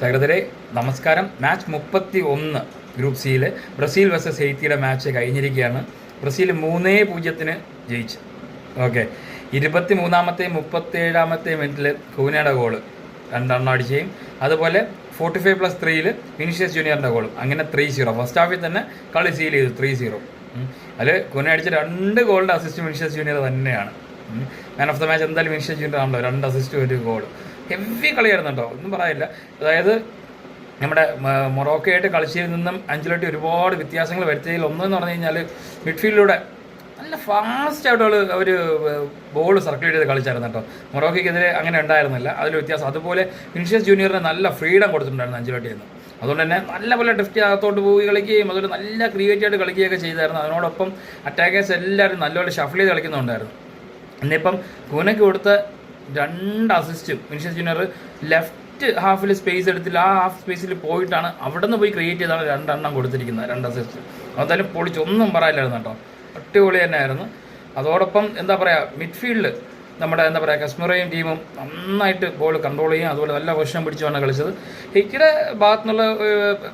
സഹൃദരെ നമസ്കാരം. Match 31 group സിയിൽ Brazil versus ഹെയ്ത്തിയുടെ match കഴിഞ്ഞിരിക്കുകയാണ്. ബ്രസീൽ 3-0 ജയിച്ചു. ഓക്കെ, 23-ാമത്തെയും 37-ാമത്തെയും മിനിറ്റിൽ കൂനയുടെ ഗോള് 2 അടിക്കുകയും അതുപോലെ 45+3 വിനീഷ്യസ് ജൂനിയറിൻ്റെ ഗോളും, അങ്ങനെ 3-0. ഫസ്റ്റ് ഹാഫിൽ തന്നെ കളി സീൽ ചെയ്തു 3-0. അതിൽ കൂന അടിച്ച 2 ഗോളിൻ്റെ അസിസ്റ്റ് വിനീഷ്യസ് ജൂനിയർ തന്നെയാണ്. മാൻ ഓഫ് ദ മാച്ച് എന്തായാലും വിനീഷ്യസ് ജൂനിയർ ആണല്ലോ. 2 അസിസ്റ്റ് 1 ഗോൾ. ഹെവി കളിയായിരുന്നു കേട്ടോ, ഒന്നും പറയില്ല. അതായത് നമ്മുടെ മൊറോക്കോയായിട്ട് കളിച്ചതിൽ നിന്നും അഞ്ചലോട്ടി ഒരുപാട് വ്യത്യാസങ്ങൾ വരുത്തിയതിൽ ഒന്നെന്ന് പറഞ്ഞു കഴിഞ്ഞാൽ മിഡ്ഫീൽഡിലൂടെ നല്ല ഫാസ്റ്റായിട്ട് അവർ ബോൾ സർക്കുലേറ്റ് ചെയ്ത് കളിച്ചായിരുന്നു കേട്ടോ. മൊറോക്കോയ്ക്കെതിരെ അങ്ങനെ ഉണ്ടായിരുന്നില്ല, അതിൽ വ്യത്യാസം. അതുപോലെ വിനീഷ്യസ് ജൂനിയറിന് നല്ല ഫ്രീഡം കൊടുത്തിട്ടുണ്ടായിരുന്നു അഞ്ചലോട്ടിയിൽ നിന്ന്. അതുകൊണ്ട് തന്നെ നല്ലപോലെ ഡ്രിഫ്റ്റ് അകത്തോട്ട് പോയി കളിക്കുകയും അതുപോലെ നല്ല ക്രിയേറ്റീവായിട്ട് കളിക്കുകയൊക്കെ ചെയ്തായിരുന്നു. അതിനോടൊപ്പം അറ്റാക്കേഴ്സ് എല്ലാവരും നല്ലപോലെ ഷഫിൾ ചെയ്ത് കളിക്കുന്നുണ്ടായിരുന്നു. ഇന്നിപ്പം കൂനയ്ക്ക് കൊടുത്ത 2 അസിസ്റ്റും വിനീഷ്യസ് ജൂനിയർ ലെഫ്റ്റ് ഹാഫിൽ സ്പേസ് എടുത്തില്ല, ആ ഹാഫ് സ്പേസിൽ പോയിട്ടാണ് അവിടെ നിന്ന് പോയി ക്രിയേറ്റ് ചെയ്താണ് 2 എണ്ണം കൊടുത്തിരിക്കുന്നത്, 2 അസിസ്റ്റ്. അതെന്തായാലും പൊളിച്ചൊന്നും പറയില്ലായിരുന്നു കേട്ടോ, ഒറ്റപൊളി തന്നെയായിരുന്നു. അതോടൊപ്പം എന്താ പറയുക, മിഡ്ഫീൽഡ് നമ്മുടെ എന്താ പറയുക കശ്മീറയും ടീമും നന്നായിട്ട് ബോൾ കൺട്രോൾ ചെയ്യും, അതുപോലെ നല്ല പൊസിഷൻ പിടിച്ചുമാണ് കളിച്ചത്. ഹെയ്ക്കിയുടെ ഭാഗത്തു നിന്നുള്ള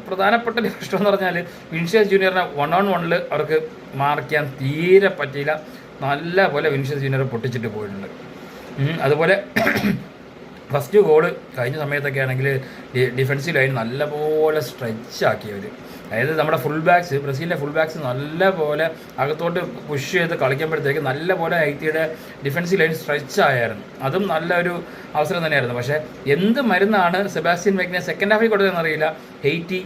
പ്രധാനപ്പെട്ട ഒരു പ്രശ്നം എന്ന് പറഞ്ഞാൽ വിനീഷ്യസ് ജൂനിയറിനെ 1-on-1 അവർക്ക് മാർക്ക് ചെയ്യാൻ തീരെ പറ്റിയില്ല. നല്ല പോലെ വിനീഷ്യസ് ജൂനിയർ പൊട്ടിച്ചിട്ട് പോയിട്ടുണ്ട്. അതുപോലെ ഫസ്റ്റ് ഗോള് കഴിഞ്ഞ സമയത്തൊക്കെ ആണെങ്കിൽ ഡിഫൻസീവ് ലൈൻ നല്ലപോലെ സ്ട്രെച്ച് ആക്കിയവർ, അതായത് നമ്മുടെ ഫുൾ ബാക്സ്, ബ്രസീലിൻ്റെ ഫുൾ ബാക്സ് നല്ലപോലെ അകത്തോട്ട് പുഷ് ചെയ്ത് കളിക്കുമ്പോഴത്തേക്ക് നല്ലപോലെ ഹെയ്ത്തിയുടെ ഡിഫൻസീവ് ലൈൻ സ്ട്രെച്ച് ആയായിരുന്നു. അതും നല്ലൊരു അവസരം തന്നെയായിരുന്നു. പക്ഷേ എന്ത് മരുന്നാണ് സെബാസ്റ്റ്യൻ വെഗ്നെ സെക്കൻഡ് ഹാഫിൽ കൊടുത്തതെന്ന് അറിയില്ല. ഹെയ്ത്തി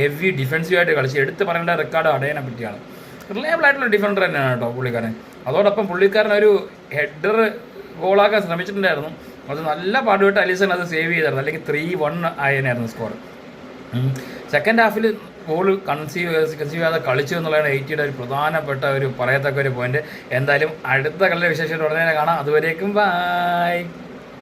ഹെവി ഡിഫൻസീവായിട്ട് കളിച്ച് എടുത്ത് പറയേണ്ട റെക്കോർഡ് അടയാനെ പറ്റിയാണ്. റിലയബിൾ ആയിട്ടുള്ള ഡിഫൻഡർ തന്നെയാണ് കേട്ടോ പുള്ളിക്കാരൻ. അതോടൊപ്പം പുള്ളിക്കാരൻ ഒരു ഹെഡർ ഗോളാക്കാൻ ശ്രമിച്ചിട്ടുണ്ടായിരുന്നു, അത് നല്ല പാടുപെട്ട് അലിസൺ അത് സേവ് ചെയ്തായിരുന്നു, അല്ലെങ്കിൽ 3-1 ആയതിനായിരുന്നു സ്കോർ. സെക്കൻഡ് ഹാഫിൽ ഗോൾ കൺസീവ് ചെയ്യാതെ കളിച്ചു എന്നുള്ളതാണ് ഹെയ്ത്തിയുടെ ഒരു പ്രധാനപ്പെട്ട ഒരു പറയത്തക്ക ഒരു പോയിന്റ്. എന്തായാലും അടുത്ത കളിയുടെ വിശേഷം ഉടനെ കാണാം. അതുവരേക്കും ബൈ.